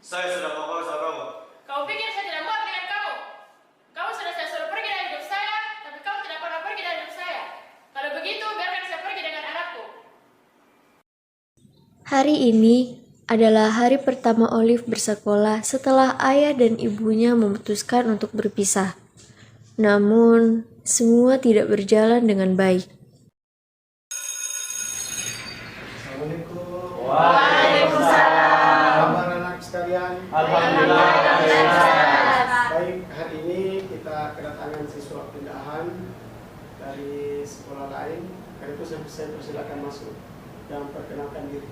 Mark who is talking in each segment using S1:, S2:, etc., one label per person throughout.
S1: Saya sudah mau sama kamu.
S2: Kau pikir saya tidak muat dengan kamu? Kamu sudah saya suruh pergi dari hidup saya, tapi kamu tidak pernah pergi dari hidup saya. Kalau begitu, biarkan saya pergi dengan anakku.
S3: Hari ini adalah hari pertama Olive bersekolah setelah ayah dan ibunya memutuskan untuk berpisah. Namun, semua tidak berjalan dengan baik.
S4: Assalamualaikum.
S2: Waalaikumsalam.
S4: Kabar anak sekalian.
S1: Alhamdulillah.
S4: Baik, hari ini kita kedatangan siswa pindahan dari sekolah lain. Karena itu saya persilakan masuk dan perkenalkan diri.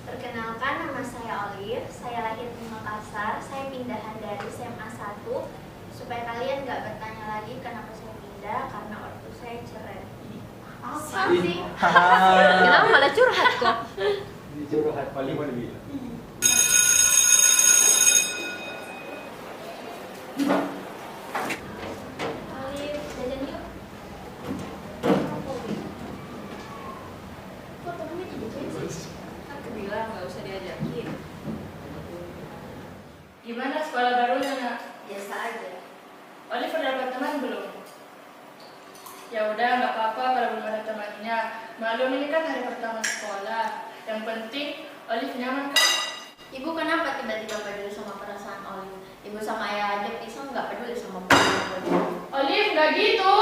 S5: Perkenalkan, nama saya Olive, saya lahir di Makassar, saya pindahan dari SMA 1. Supaya kalian nggak bertanya lagi kenapa saya pindah, karena ortu saya cerai. Apa sih?
S2: Kenapa malah curhat kok?
S1: Ini curhat paling mana bilang.
S5: Olive, jajan yuk. Kok temennya gitu sih?
S2: Aku bilang nggak usah diajakin. Gimana sekolah barunya, Nak?
S5: Biasa aja.
S2: Olive udah dapat teman belum? Ya udah, nggak apa-apa kalau belum ada temannya. Maklum ini kan hari pertama sekolah. Yang penting Olive nyaman kan?
S5: Ibu kenapa tiba-tiba peduli sama perasaan Olive? Ibu sama ayah aja pisah nggak peduli sama perasaan Olive.
S2: Olive nggak gitu.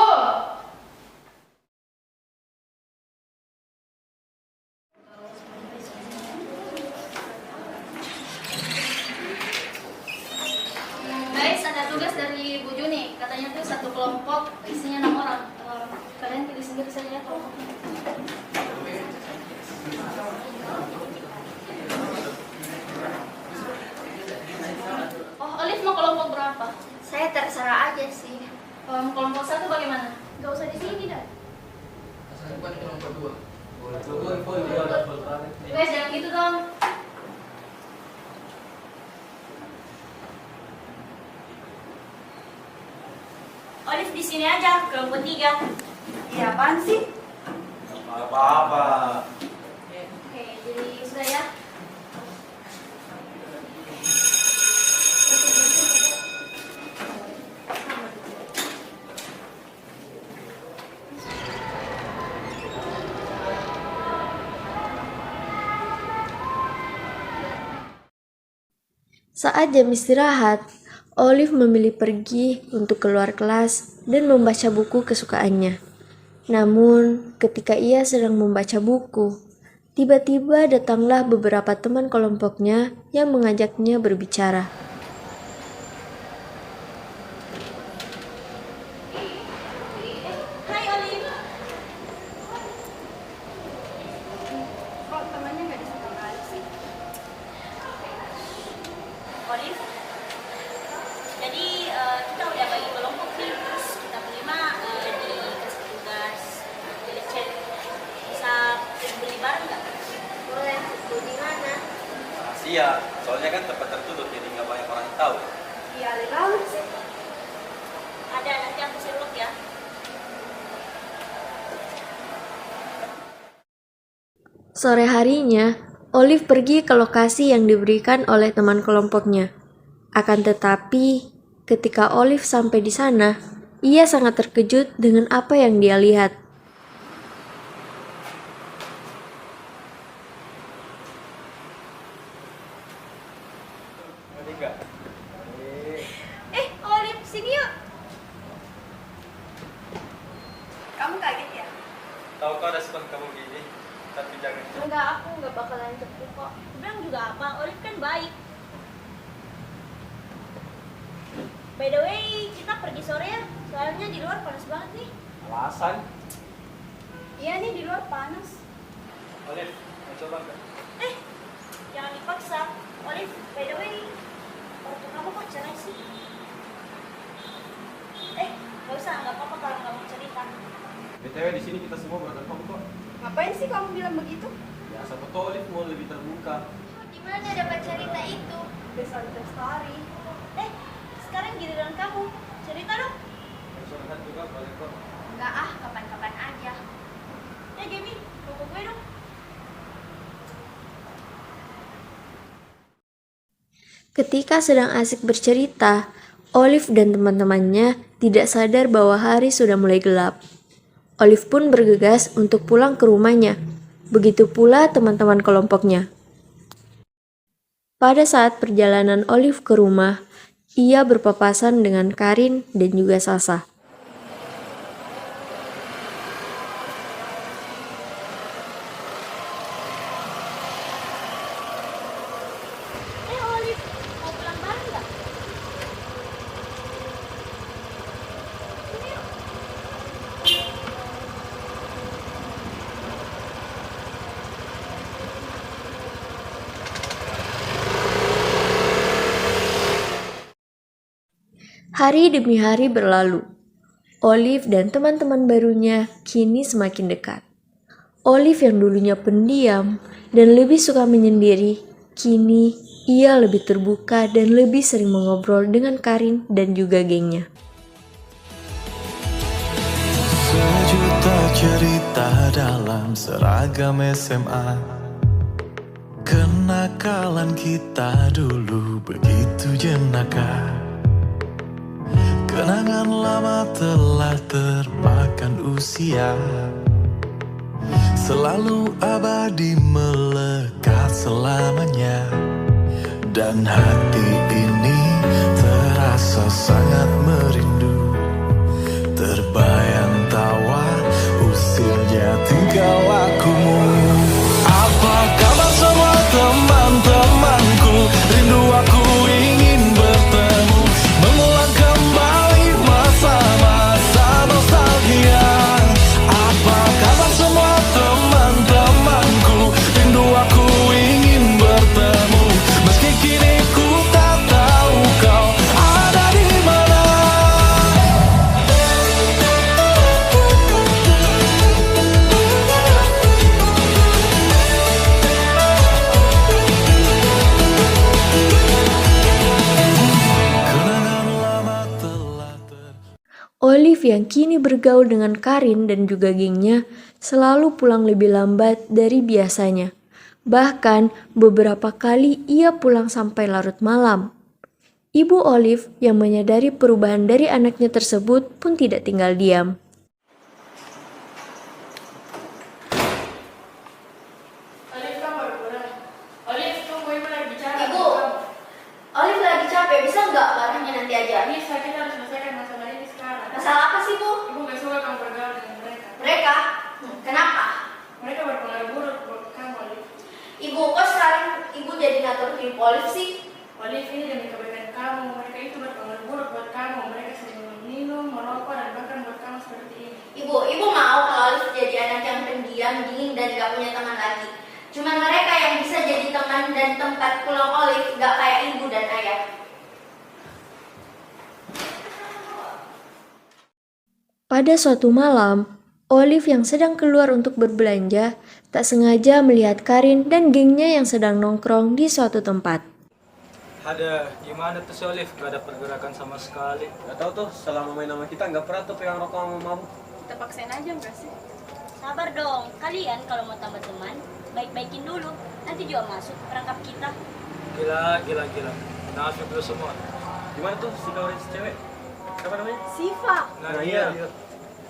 S5: Guys, ada tugas dari Bu Juni. Katanya tuh satu kelompok isinya 6 orang. Kalian pilih sendiri saja kelompoknya. Oh, Olive mau kelompok berapa? Saya terserah aja sih. Kelompok 1 bagaimana? Gak usah di sini dah. Guys, jangan gitu dong. Olive di sini aja, kelompok 3. Iya, apaan sih?
S1: Apa-apa.
S5: Oke, jadi sudah ya.
S3: Saat jam istirahat, Olive memilih pergi untuk keluar kelas dan membaca buku kesukaannya. Namun, ketika ia sedang membaca buku, tiba-tiba datanglah beberapa teman kelompoknya yang mengajaknya berbicara.
S5: Hai Olive. Kok temannya nggak disuka kali sih? Olive. Jadi kita udah bagi kelompok nih, terus kita berlima dikasih tugas pilih chat. Bisa beli bareng nggak? Boleh. Beli di mana?
S1: Rahasia, soalnya kan tempat tertutup jadi nggak banyak orang yang tahu.
S5: Iya, legal sih. Ada, nanti aku share ya.
S3: Sore harinya, Olive pergi ke lokasi yang diberikan oleh teman kelompoknya. Akan tetapi, ketika Olive sampai di sana, ia sangat terkejut dengan apa yang dia lihat.
S1: Ini enggak.
S5: Olive, sini yuk. Kamu kaget ya?
S1: Tahu kau respon kamu gini, tapi jangan.
S5: Enggak, aku nggak bakalan cepu kok. Aku bilang juga apa, Olive kan baik. By the way, kita pergi sore ya. Soalnya di luar panas banget nih.
S1: Alasan?
S5: Iya nih, di luar panas.
S1: Olive, mau coba nggak?
S5: Jangan dipaksa. Olive, by the way, waktu kamu kok cerai sih? Nggak usah, nggak apa-apa kalau nggak mau cerita.
S1: BTW di sini kita semua berada kamu kok.
S5: Ngapain sih kamu bilang begitu?
S1: Ya, siapa tahu Olive mau lebih terbuka.
S5: Gimana dapat cerita itu? Besar story. Sekarang giliran kamu. Cerita dong.
S1: Curhat juga boleh kok.
S5: Enggak kapan-kapan aja. Ya, Gemi, buku gue dong.
S3: Ketika sedang asik bercerita, Olive dan teman-temannya tidak sadar bahwa hari sudah mulai gelap. Olive pun bergegas untuk pulang ke rumahnya. Begitu pula teman-teman kelompoknya. Pada saat perjalanan Olive ke rumah, ia berpapasan dengan Karin dan juga Sasa.
S5: Olive, mau pulang bareng nggak?
S3: Hari demi hari berlalu. Olive dan teman-teman barunya kini semakin dekat. Olive yang dulunya pendiam dan lebih suka menyendiri, kini ia lebih terbuka dan lebih sering mengobrol dengan Karin dan juga gengnya.
S6: Sejuta cerita dalam seragam SMA. Kenakalan kita dulu begitu jenaka. Kenangan lama telah termakan usia. Selalu abadi melekat selamanya. Dan hati ini terasa sangat merindu. Terbayang tawa usilnya tingkah lakumu. Apa kabar semua teman-temanku? Rindu aku ingin bertemu, mengulang kembali masa-masa nostalgia. Apa kabar semua teman-temanku? Rindu aku ingin bertemu, meski kini ku tak tahu kau ada di mana.
S3: Olive yang kini bergaul dengan Karin dan juga gengnya selalu pulang lebih lambat dari biasanya. Bahkan beberapa kali ia pulang sampai larut malam. Ibu Olive yang menyadari perubahan dari anaknya tersebut pun tidak tinggal diam.
S2: Olive, kamu baru pulang. Olive, tunggu, ibu lagi bicara.
S7: Ibu, Olive lagi capek, bisa nggak marahnya nanti aja?
S2: Bisa, kita harus selesaikan masalah ini sekarang.
S7: Masalah apa sih, Bu?
S2: Ibu gak suka kamu bergaul dengan mereka.
S7: Mereka? Kenapa?
S2: Mereka berpengaruh buruk buat kamu, Olive.
S7: Ibu, kok sekarang Ibu jadi ngatur tim Olive sih?
S2: Olive, ini demi kebaikan kamu. Mereka itu berpengaruh buruk buat kamu. Mereka sering minum, merokok, dan bahkan buat kamu seperti ini.
S7: Ibu mau kalau Olive jadi anak yang pendiam, dingin, dan gak punya teman lagi. Cuman mereka yang bisa jadi teman dan tempat pulang Olive, gak kayak ibu dan ayah.
S3: Pada suatu malam, Olive yang sedang keluar untuk berbelanja tak sengaja melihat Karin dan gengnya yang sedang nongkrong di suatu tempat.
S8: Ada, gimana tuh si Olive? Gak ada pergerakan sama sekali.
S1: Gak tau tuh, selama main sama kita nggak pernah tuh pegang rokok sama mabuk.
S2: Kita paksain aja nggak sih?
S5: Sabar dong, kalian kalau mau tambah teman, baik-baikin dulu. Nanti juga masuk perangkap kita.
S8: Gila. Nafik dulu semua.
S1: Gimana tuh si kawan si cewek? Siapa namanya?
S5: Siva,
S8: Nah,
S1: iya.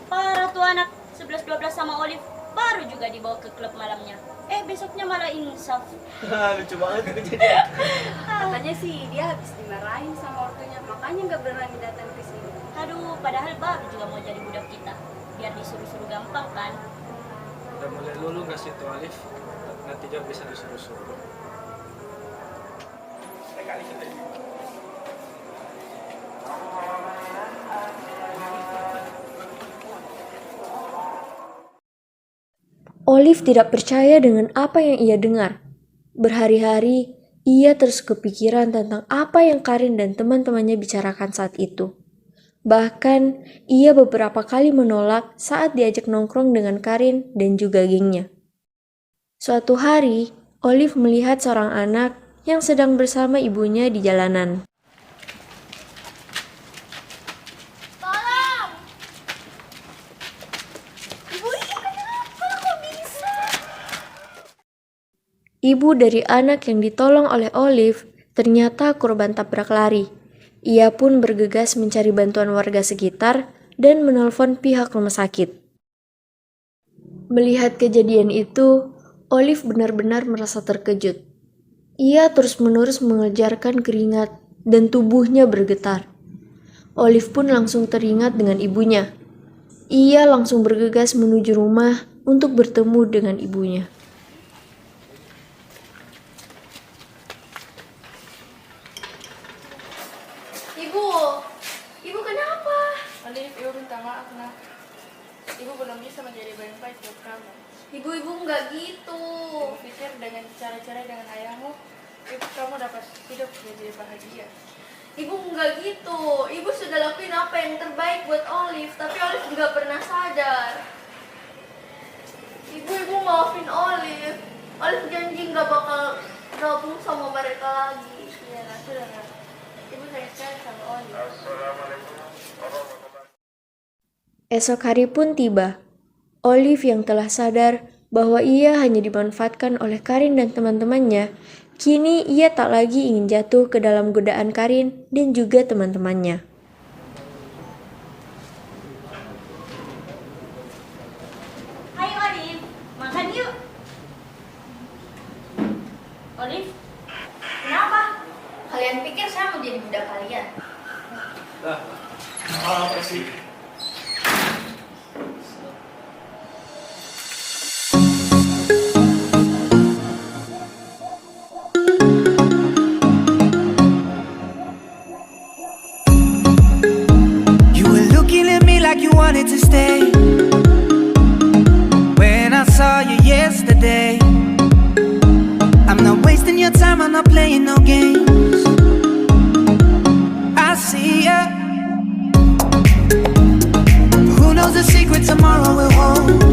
S5: parah tuh anak 11-12 sama Olive, baru juga dibawa ke klub malamnya. Besoknya malah insaf.
S1: Lucu banget kejadian.
S9: Katanya sih dia habis dimarahin sama ortunya, makanya nggak berani datang ke sini.
S5: Aduh, padahal baru juga mau jadi budak kita. Biar disuruh-suruh gampang kan?
S8: Udah mulai lulu gak sih tuh Olive? Nanti juga bisa disuruh-suruh.
S3: Olive tidak percaya dengan apa yang ia dengar. Berhari-hari, ia terus kepikiran tentang apa yang Karin dan teman-temannya bicarakan saat itu. Bahkan, ia beberapa kali menolak saat diajak nongkrong dengan Karin dan juga gengnya. Suatu hari, Olive melihat seorang anak yang sedang bersama ibunya di jalanan. Ibu dari anak yang ditolong oleh Olive ternyata korban tabrak lari. Ia pun bergegas mencari bantuan warga sekitar dan menelpon pihak rumah sakit. Melihat kejadian itu, Olive benar-benar merasa terkejut. Ia terus-menerus mengejarkan keringat dan tubuhnya bergetar. Olive pun langsung teringat dengan ibunya. Ia langsung bergegas menuju rumah untuk bertemu dengan ibunya.
S7: Ibu kenapa?
S2: Olive, ibu minta maaf nak. Ibu belum bisa menjadi yang baik buat kamu.
S7: Ibu nggak gitu.
S2: Ibu pikir dengan cara-cara dengan ayahmu, kamu dapat hidup jadi bahagia.
S7: Ibu nggak gitu. Ibu sudah lakuin apa yang terbaik buat Olive, tapi Olive nggak pernah sadar. Ibu maafin Olive. Olive janji nggak bakal gabung sama mereka lagi.
S2: Iya nak, sudah nak. Ibu sayang sekali sama Olive.
S3: Esok hari pun tiba. Olive yang telah sadar bahwa ia hanya dimanfaatkan oleh Karin dan teman-temannya, kini ia tak lagi ingin jatuh ke dalam godaan Karin dan juga teman-temannya.
S5: Ayo Olive, makan yuk. Olive, kenapa?
S7: Kalian pikir saya mau jadi budak kalian?
S1: Lah, apa sih?
S10: You were looking at me like you wanted to stay. When I saw you yesterday, I'm not wasting your time, I'm not playing no games. I see ya. Who knows the secret tomorrow will hold?